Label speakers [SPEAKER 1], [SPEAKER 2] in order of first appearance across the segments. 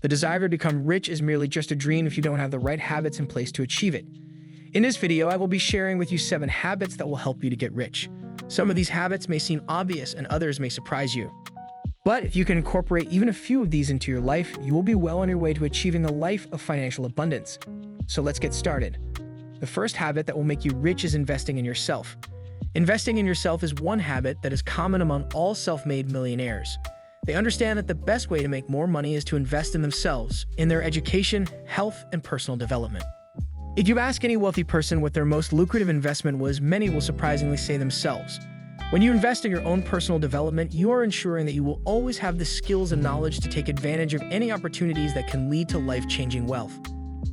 [SPEAKER 1] The desire to become rich is merely just a dream if you don't have the right habits in place to achieve it. In this video, I will be sharing with you 7 habits that will help you to get rich. Some of these habits may seem obvious and others may surprise you. But if you can incorporate even a few of these into your life, you will be well on your way to achieving a life of financial abundance. So let's get started. The first habit that will make you rich is investing in yourself. Investing in yourself is one habit that is common among all self-made millionaires. They understand that the best way to make more money is to invest in themselves, in their education, health, and personal development. If you ask any wealthy person what their most lucrative investment was, many will surprisingly say themselves. When you invest in your own personal development, you are ensuring that you will always have the skills and knowledge to take advantage of any opportunities that can lead to life-changing wealth.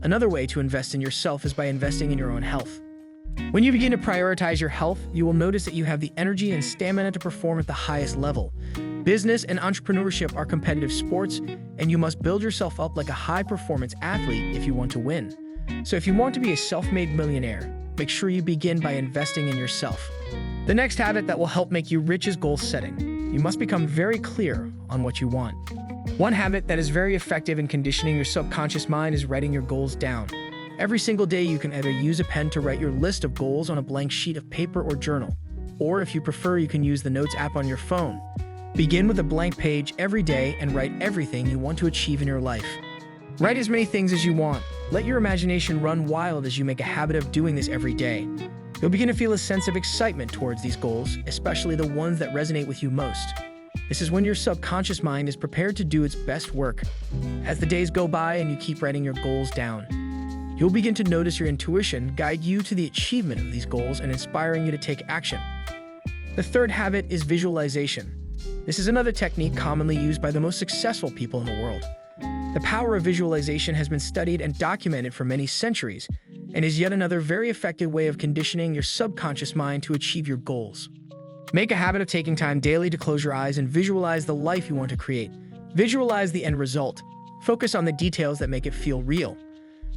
[SPEAKER 1] Another way to invest in yourself is by investing in your own health. When you begin to prioritize your health, you will notice that you have the energy and stamina to perform at the highest level. Business and entrepreneurship are competitive sports, and you must build yourself up like a high-performance athlete if you want to win. So if you want to be a self-made millionaire, make sure you begin by investing in yourself. The next habit that will help make you rich is goal setting. You must become very clear on what you want. One habit that is very effective in conditioning your subconscious mind is writing your goals down. Every single day, you can either use a pen to write your list of goals on a blank sheet of paper or journal, or if you prefer, you can use the Notes app on your phone. Begin with a blank page every day and write everything you want to achieve in your life. Write as many things as you want. Let your imagination run wild as you make a habit of doing this every day. You'll begin to feel a sense of excitement towards these goals, especially the ones that resonate with you most. This is when your subconscious mind is prepared to do its best work. As the days go by and you keep writing your goals down, you'll begin to notice your intuition guide you to the achievement of these goals and inspiring you to take action. The third habit is visualization. This is another technique commonly used by the most successful people in the world. The power of visualization has been studied and documented for many centuries, and is yet another very effective way of conditioning your subconscious mind to achieve your goals. Make a habit of taking time daily to close your eyes and visualize the life you want to create. Visualize the end result. Focus on the details that make it feel real.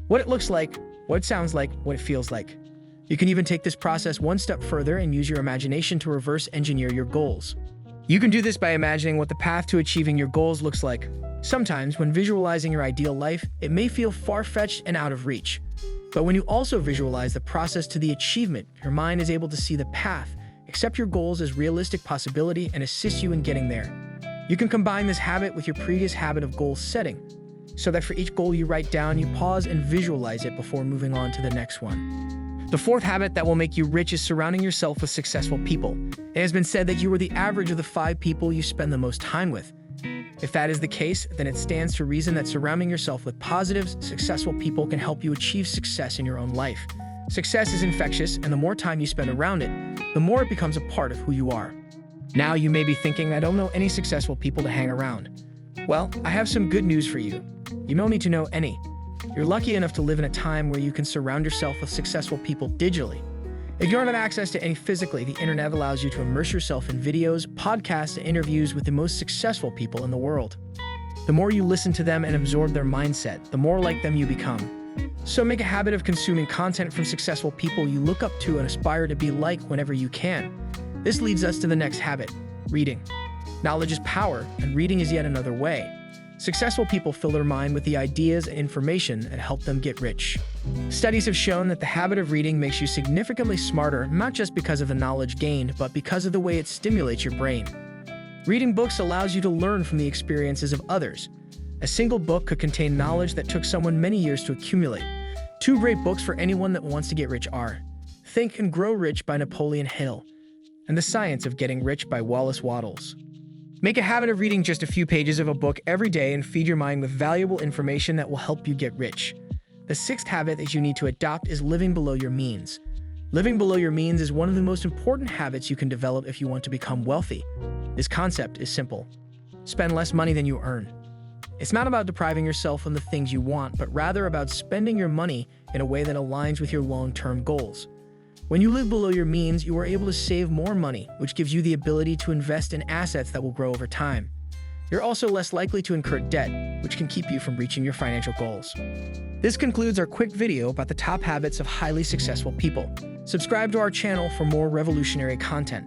[SPEAKER 1] What it looks like, what it sounds like, what it feels like. You can even take this process one step further and use your imagination to reverse engineer your goals. You can do this by imagining what the path to achieving your goals looks like. Sometimes, when visualizing your ideal life, it may feel far-fetched and out of reach. But when you also visualize the process to the achievement, your mind is able to see the path, accept your goals as realistic possibility, and assist you in getting there. You can combine this habit with your previous habit of goal setting, so that for each goal you write down, you pause and visualize it before moving on to the next one. The fourth habit that will make you rich is surrounding yourself with successful people. It has been said that you are the average of the 5 people you spend the most time with. If that is the case, then it stands to reason that surrounding yourself with positive, successful people can help you achieve success in your own life. Success is infectious, and the more time you spend around it, the more it becomes a part of who you are. Now you may be thinking, I don't know any successful people to hang around. Well, I have some good news for you. You don't need to know any. You're lucky enough to live in a time where you can surround yourself with successful people digitally. If you don't have access to any physically, the internet allows you to immerse yourself in videos, podcasts, and interviews with the most successful people in the world. The more you listen to them and absorb their mindset, the more like them you become. So make a habit of consuming content from successful people you look up to and aspire to be like whenever you can. This leads us to the next habit, reading. Knowledge is power, and reading is yet another way. Successful people fill their mind with the ideas and information that help them get rich. Studies have shown that the habit of reading makes you significantly smarter, not just because of the knowledge gained, but because of the way it stimulates your brain. Reading books allows you to learn from the experiences of others. A single book could contain knowledge that took someone many years to accumulate. 2 great books for anyone that wants to get rich are Think and Grow Rich by Napoleon Hill and The Science of Getting Rich by Wallace Wattles. Make a habit of reading just a few pages of a book every day and feed your mind with valuable information that will help you get rich. The 6th habit that you need to adopt is living below your means. Living below your means is one of the most important habits you can develop if you want to become wealthy. This concept is simple. Spend less money than you earn. It's not about depriving yourself from the things you want, but rather about spending your money in a way that aligns with your long-term goals. When you live below your means, you are able to save more money, which gives you the ability to invest in assets that will grow over time. You're also less likely to incur debt, which can keep you from reaching your financial goals. This concludes our quick video about the top habits of highly successful people. Subscribe to our channel for more revolutionary content.